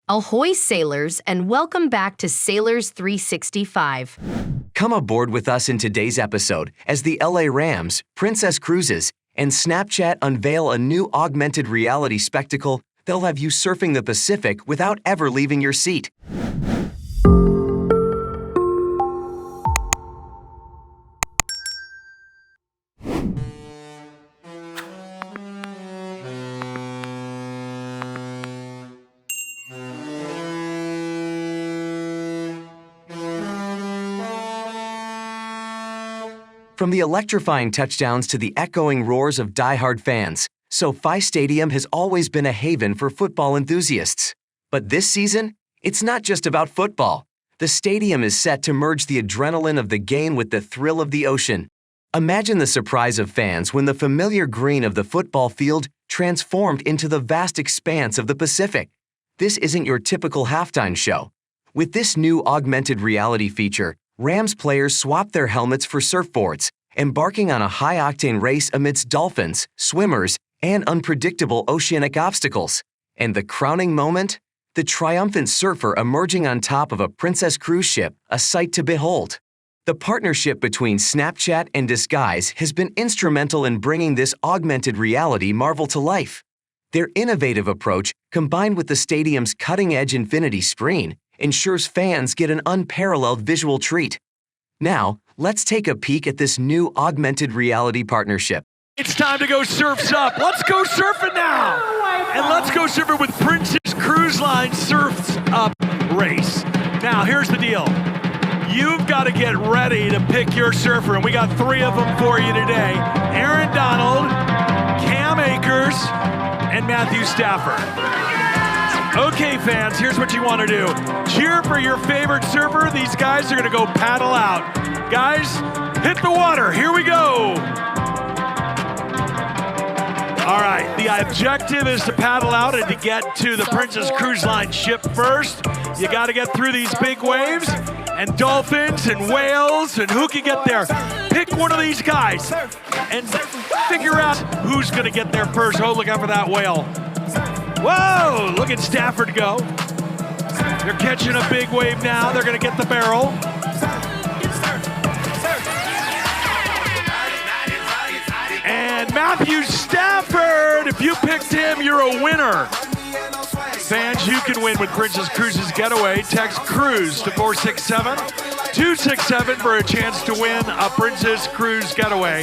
Ahoy, sailors, and welcome back to Sailors 365. Come aboard with us in today's episode as the LA Rams, Princess Cruises, and Snapchat unveil a new augmented reality spectacle that'll have you surfing the Pacific without ever leaving your seat. From the electrifying touchdowns to the echoing roars of die-hard fans, SoFi Stadium has always been a haven for football enthusiasts. But this season, it's not just about football. The stadium is set to merge the adrenaline of the game with the thrill of the ocean. Imagine the surprise of fans when the familiar green of the football field transformed into the vast expanse of the Pacific. This isn't your typical halftime show. With this new augmented reality feature, Rams players swap their helmets for surfboards, embarking on a high-octane race amidst dolphins, swimmers, and unpredictable oceanic obstacles. And the crowning moment? The triumphant surfer emerging on top of a Princess cruise ship, a sight to behold. The partnership between Snapchat and Disguise has been instrumental in bringing this augmented reality marvel to life. Their innovative approach, combined with the stadium's cutting-edge infinity screen, ensures fans get an unparalleled visual treat. Now, let's take a peek at this new augmented reality partnership. It's time to go surfs up. Let's go surfing now. And let's go surfing with Princess Cruise Line Surfs Up race. Now, here's the deal. You've got to get ready to pick your surfer, and we got 3 of them for you today. Aaron Donald, Cam Akers, and Matthew Stafford. Okay, fans, here's what you want to do. Cheer for your favorite surfer. These guys are going to go paddle out. Guys, hit the water. Here we go. All right, the objective is to paddle out and to get to the Princess Cruise Line ship first. You got to get through these big waves and dolphins and whales, and who can get there? Pick one of these guys and figure out who's going to get there first. Oh, look out for that whale. Whoa, look at Stafford go. They're catching a big wave now. They're going to get the barrel. And Matthew Stafford, if you picked him, you're a winner. Fans, you can win with Princess Cruises Getaway. Text CRUISE to 467-267 for a chance to win a Princess Cruise Getaway.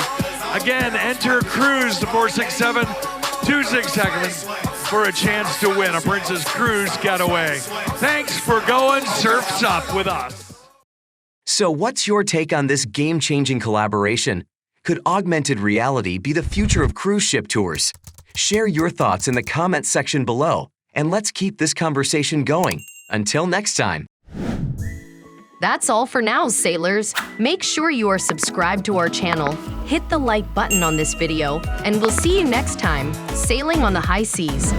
Again, enter CRUISE to 467-267 for a chance to win a Princess Cruise Getaway. Thanks for going Surfs Up with us. So what's your take on this game-changing collaboration? Could augmented reality be the future of cruise ship tours? Share your thoughts in the comments section below, and let's keep this conversation going. Until next time. That's all for now, sailors. Make sure you are subscribed to our channel, hit the like button on this video, and we'll see you next time, sailing on the high seas.